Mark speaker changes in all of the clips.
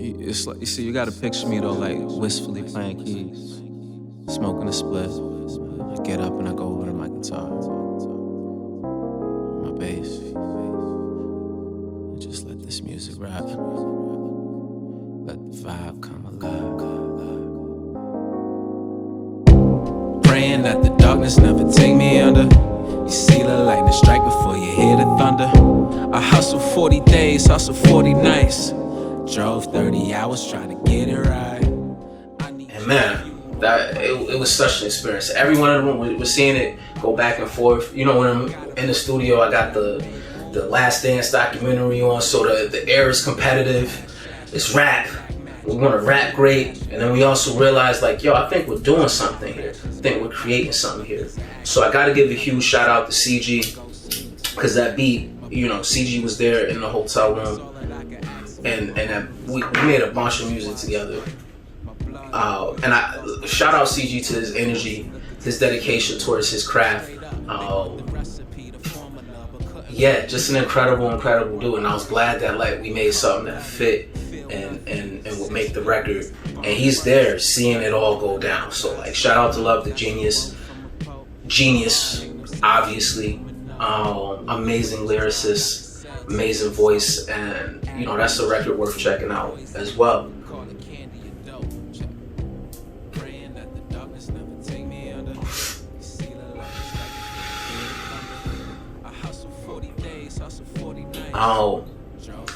Speaker 1: It's like, you see, you gotta picture me though, like wistfully playing keys, smoking a split. I get up and I go over to my guitar, my bass, and just let this music rap. Let the vibe come alive. Praying that the darkness never take me under. You see the lightning strike before you hear the thunder. I hustle 40 days, hustle 40 nights. Drove 30 hours trying to get it right. And man, it was such an experience. Every one of them was seeing it go back and forth. You know, when I'm in the studio, I got the Last Dance documentary on, so the air is competitive. It's rap. We want to rap great, and then we also realize, like, yo, I think we're doing something here. I think we're creating something here. So I got to give a huge shout out to CG, because that beat, you know, CG was there in the hotel room, and we made a bunch of music together. And I shout out CG to his energy, his dedication towards his craft. Yeah, just an incredible dude, and I was glad that, like, we made something that fit and would make the record, and he's there seeing it all go down. So, like, shout out to Love the Genius, obviously, amazing lyricist, amazing voice, and you know, that's a record worth checking out as well.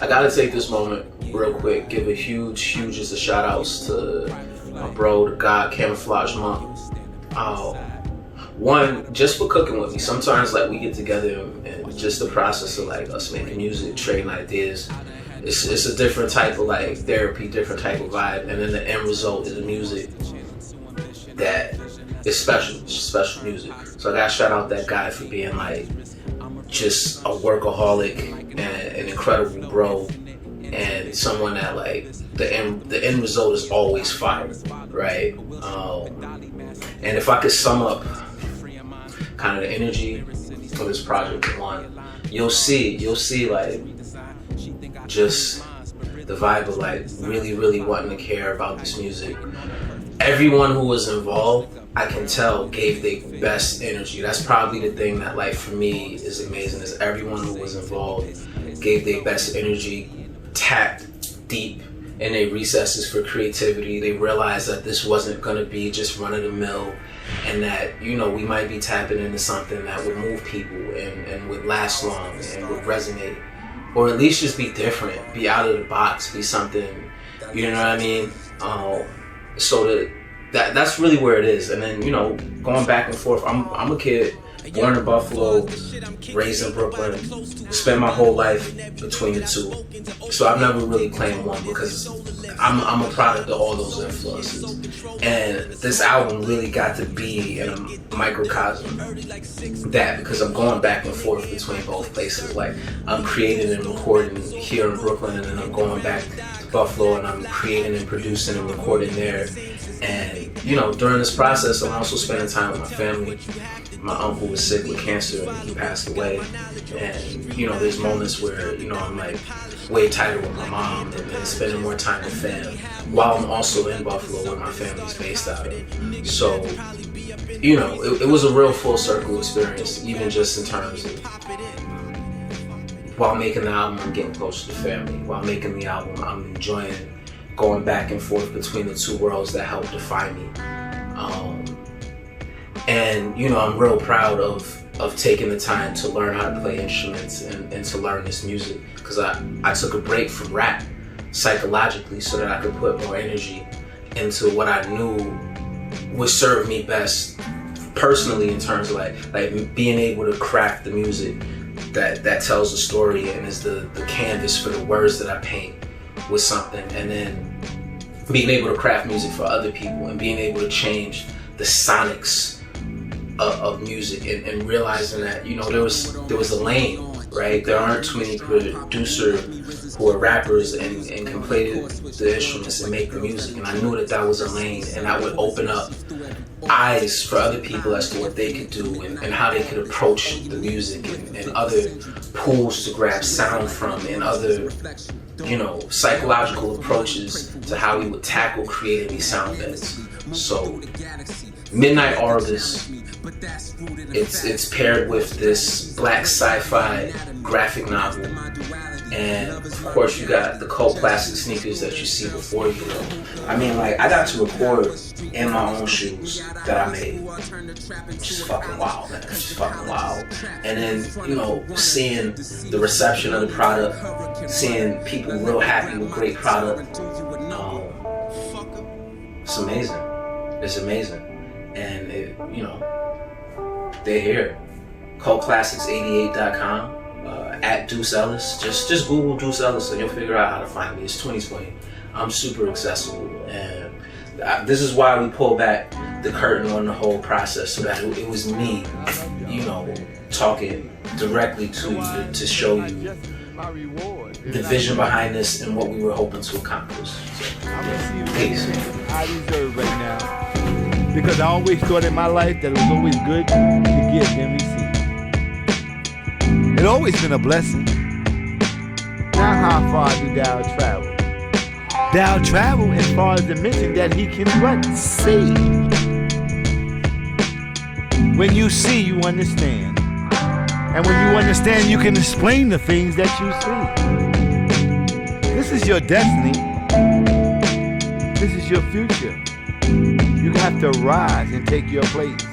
Speaker 1: I gotta take this moment real quick, give a huge just a shout outs to my bro, the God Camouflage Monk. One, just for cooking with me. Sometimes, like, we get together and just the process of, like, us making music, trading ideas, it's a different type of, like, therapy, different type of vibe, and then the end result is the music that is special music. So I gotta shout out that guy for being, like, just a workaholic and an incredible bro, and someone that, like, the end result is always fire, right? And if I could sum up kind of the energy of this project in one, you'll see like just the vibe of, like, really wanting to care about this music. Everyone who was involved, I can tell, gave their best energy. That's probably the thing that, like, for me is amazing, is everyone who was involved gave their best energy, tapped deep in their recesses for creativity. They realized that this wasn't gonna be just run of the mill, and that, you know, we might be tapping into something that would move people and would last long and would resonate, or at least just be different, be out of the box, be something, you know what I mean? So that's really where it is. And then, you know, going back and forth, I'm a kid born in Buffalo, raised in Brooklyn, spent my whole life between the two. So I've never really claimed one, because I'm a product of all those influences. And this album really got to be in a microcosm that, because I'm going back and forth between both places. Like, I'm creating and recording here in Brooklyn, and then I'm going back to Buffalo and I'm creating and producing and recording there. And, you know, during this process, I'm also spending time with my family. My uncle was sick with cancer and he passed away. And, you know, there's moments where, you know, I'm, like, way tighter with my mom and spending more time with fam, while I'm also in Buffalo where my family's based out of. So, you know, it was a real full circle experience, even just in terms of, while making the album, I'm getting closer to family. While making the album, I'm enjoying going back and forth between the two worlds that help define me. And, you know, I'm real proud of taking the time to learn how to play instruments and to learn this music, because I took a break from rap psychologically so that I could put more energy into what I knew would serve me best personally, in terms of like being able to craft the music that tells a story and is the canvas for the words that I paint with something, and then being able to craft music for other people and being able to change the sonics of music, and realizing that, you know, there was a lane, right? There aren't too many producers who are rappers and can play the instruments and make the music, and I knew that was a lane, and that would open up eyes for other people as to what they could do and how they could approach the music, and other pools to grab sound from, and other psychological approaches to how we would tackle creating these sound beds. So Midnight Orbis, it's paired with this black sci-fi graphic novel, and of course you got the cult classic sneakers that you see before you. I mean, like, I got to record in my own shoes that I made, which is fucking wild, man. It's just fucking wild. And then, seeing the reception of the product, seeing people real happy with great product, it's amazing. It's amazing. And they're here. CultClassics88.com, at Deuce Ellis. Just Google Deuce Ellis and you'll figure out how to find me. It's 2020. I'm super accessible, and this is why we pull back the curtain on the whole process, so that it was me, talking directly to you to show you the vision behind this and what we were hoping to accomplish. So, peace.
Speaker 2: I deserve right now, because I always thought in my life that it was always good to give than receive. It's always been a blessing. Now how far do thou travel? Thou travel as far as the mission that he can what? See. When you see, you understand. And when you understand, you can explain the things that you see. This is your destiny. This is your future. You have to rise and take your place.